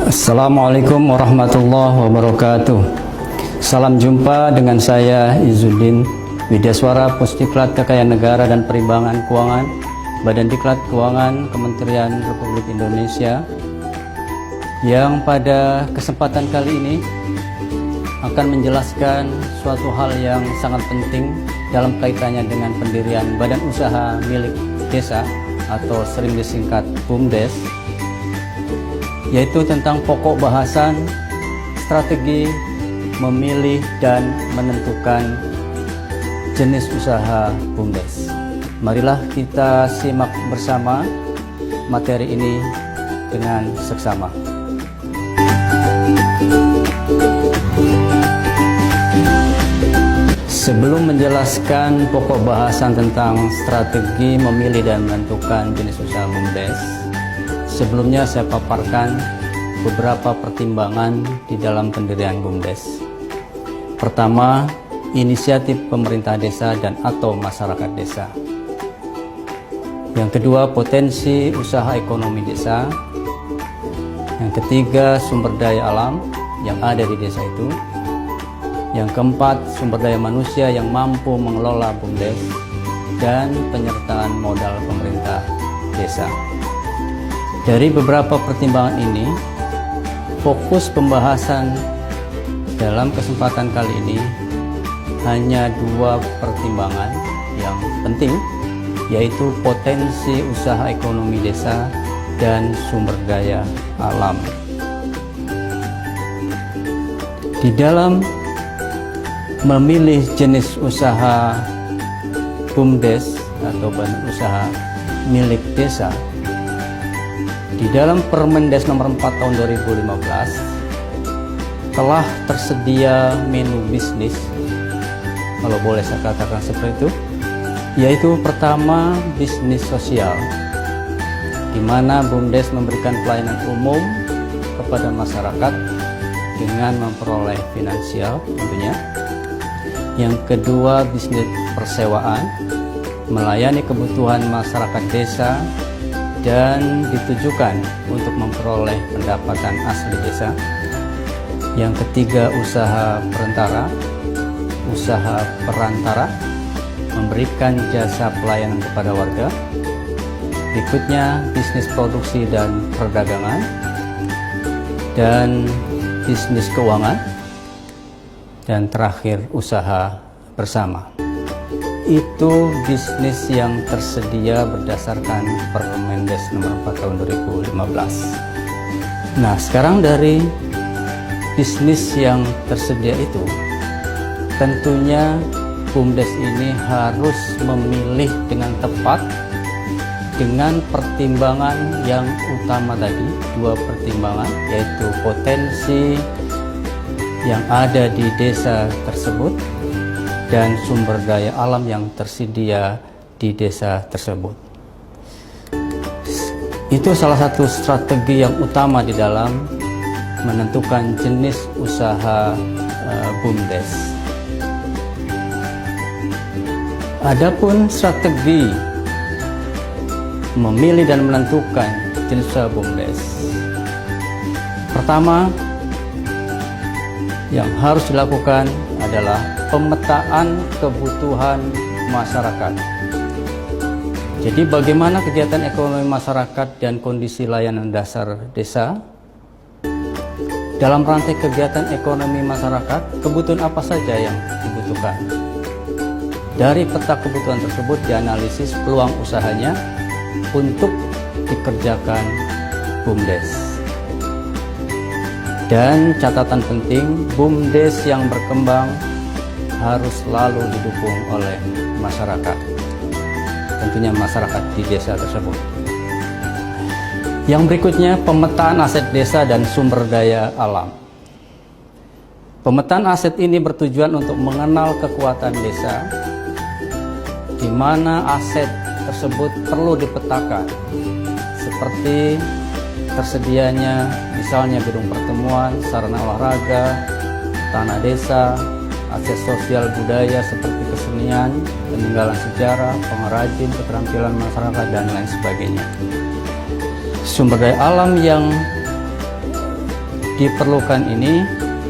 Assalamualaikum warahmatullahi wabarakatuh. Salam jumpa dengan saya Izzuddin Widyaswara, Pusdiklat Kekayaan Negara dan Perimbangan Keuangan, Badan Diklat Keuangan Kementerian Republik Indonesia, yang pada kesempatan kali ini akan menjelaskan suatu hal yang sangat penting dalam kaitannya dengan pendirian badan usaha milik desa atau sering disingkat BUMDes, yaitu tentang pokok bahasan strategi memilih dan menentukan jenis usaha BUMDes. Marilah kita simak bersama materi ini dengan seksama. Sebelum menjelaskan pokok bahasan tentang strategi memilih dan menentukan jenis usaha BUMDes, sebelumnya saya paparkan beberapa pertimbangan di dalam pendirian BUMDes. Pertama, inisiatif pemerintah desa dan atau masyarakat desa. Yang kedua, potensi usaha ekonomi desa. Yang ketiga, sumber daya alam yang ada di desa itu. Yang keempat, sumber daya manusia yang mampu mengelola BUMDes, dan penyertaan modal pemerintah desa. Dari beberapa pertimbangan ini, fokus pembahasan dalam kesempatan kali ini hanya dua pertimbangan yang penting, yaitu potensi usaha ekonomi desa dan sumber daya alam. Di dalam memilih jenis usaha BUMDes atau badan usaha milik desa, di dalam Permendes nomor 4 tahun 2015 telah tersedia menu bisnis, kalau boleh saya katakan seperti itu, yaitu pertama, bisnis sosial, di mana BUMDes memberikan pelayanan umum kepada masyarakat dengan memperoleh finansial tentunya. Yang kedua, bisnis persewaan, melayani kebutuhan masyarakat desa dan ditujukan untuk memperoleh pendapatan asli desa. Yang ketiga, usaha perantara, memberikan jasa pelayanan kepada warga. Berikutnya, bisnis produksi dan perdagangan, dan bisnis keuangan, dan terakhir usaha bersama. Itu bisnis yang tersedia berdasarkan Permendes nomor 4 tahun 2015. Nah, sekarang dari bisnis yang tersedia itu, tentunya BUMDes ini harus memilih dengan tepat dengan pertimbangan yang utama tadi, dua pertimbangan, yaitu potensi yang ada di desa tersebut dan sumber daya alam yang tersedia di desa tersebut. Itu salah satu strategi yang utama di dalam menentukan jenis usaha BUMDes. Adapun strategi memilih dan menentukan jenis usaha BUMDes, pertama yang harus dilakukan adalah pemetaan kebutuhan masyarakat. Jadi bagaimana kegiatan ekonomi masyarakat dan kondisi layanan dasar desa. Dalam rantai kegiatan ekonomi masyarakat, kebutuhan apa saja yang dibutuhkan. Dari peta kebutuhan tersebut dianalisis peluang usahanya untuk dikerjakan BUMDes. Dan catatan penting, BUMDes yang berkembang harus selalu didukung oleh masyarakat, tentunya masyarakat di desa tersebut. Yang berikutnya, pemetaan aset desa dan sumber daya alam. Pemetaan aset ini bertujuan untuk mengenal kekuatan desa, di mana aset tersebut perlu dipetakan, seperti tersedianya misalnya gedung pertemuan, sarana olahraga, tanah desa, akses sosial budaya seperti kesenian, peninggalan sejarah, pengrajin, keterampilan masyarakat, dan lain sebagainya. Sumber daya alam yang diperlukan ini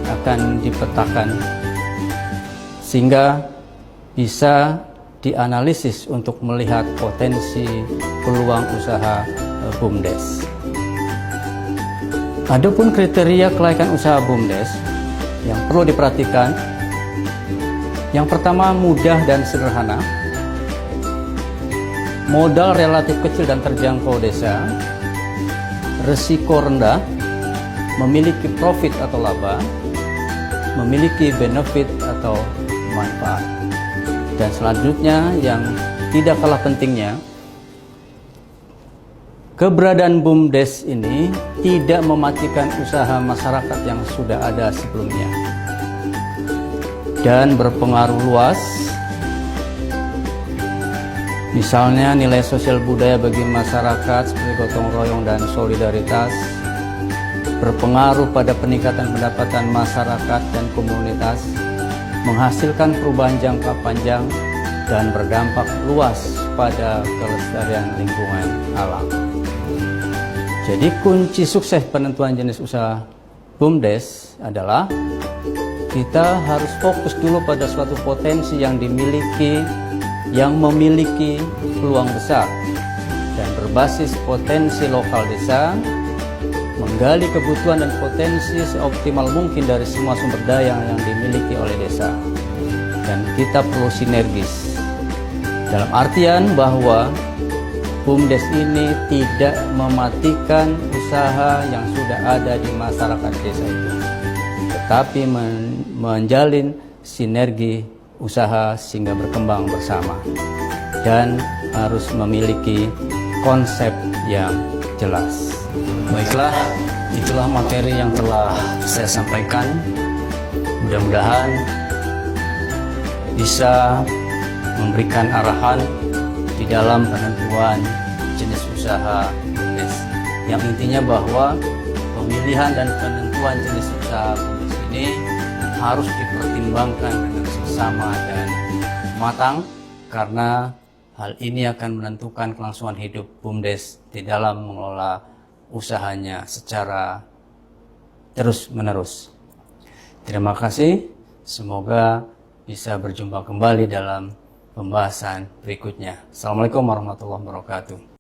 akan dipetakan sehingga bisa dianalisis untuk melihat potensi peluang usaha BUMDes. Adapun kriteria kelayakan usaha BUMDes yang perlu diperhatikan, yang pertama mudah dan sederhana, modal relatif kecil dan terjangkau desa, risiko rendah, memiliki profit atau laba, memiliki benefit atau manfaat. Dan selanjutnya yang tidak kalah pentingnya, keberadaan BUMDes ini tidak mematikan usaha masyarakat yang sudah ada sebelumnya dan berpengaruh luas, misalnya nilai sosial budaya bagi masyarakat seperti gotong royong dan solidaritas, berpengaruh pada peningkatan pendapatan masyarakat dan komunitas, menghasilkan perubahan jangka panjang, dan berdampak luas pada kelestarian lingkungan alam. Jadi kunci sukses penentuan jenis usaha BUMDes adalah kita harus fokus dulu pada suatu potensi yang dimiliki, yang memiliki peluang besar, dan berbasis potensi lokal desa, menggali kebutuhan dan potensi seoptimal mungkin dari semua sumber daya yang dimiliki oleh desa. Dan kita perlu sinergis, dalam artian bahwa BUMDes ini tidak mematikan usaha yang sudah ada di masyarakat desa itu, tetapi menjalin sinergi usaha sehingga berkembang bersama dan harus memiliki konsep yang jelas. Baiklah, itulah materi yang telah saya sampaikan. Mudah-mudahan bisa memberikan arahan di dalam penentuan jenis usaha BUMDes. Yang intinya bahwa pemilihan dan penentuan jenis usaha BUMDes ini harus dipertimbangkan dengan seksama dan matang, karena hal ini akan menentukan kelangsungan hidup BUMDes di dalam mengelola usahanya secara terus-menerus. Terima kasih, semoga bisa berjumpa kembali dalam pembahasan berikutnya. Assalamualaikum warahmatullahi wabarakatuh.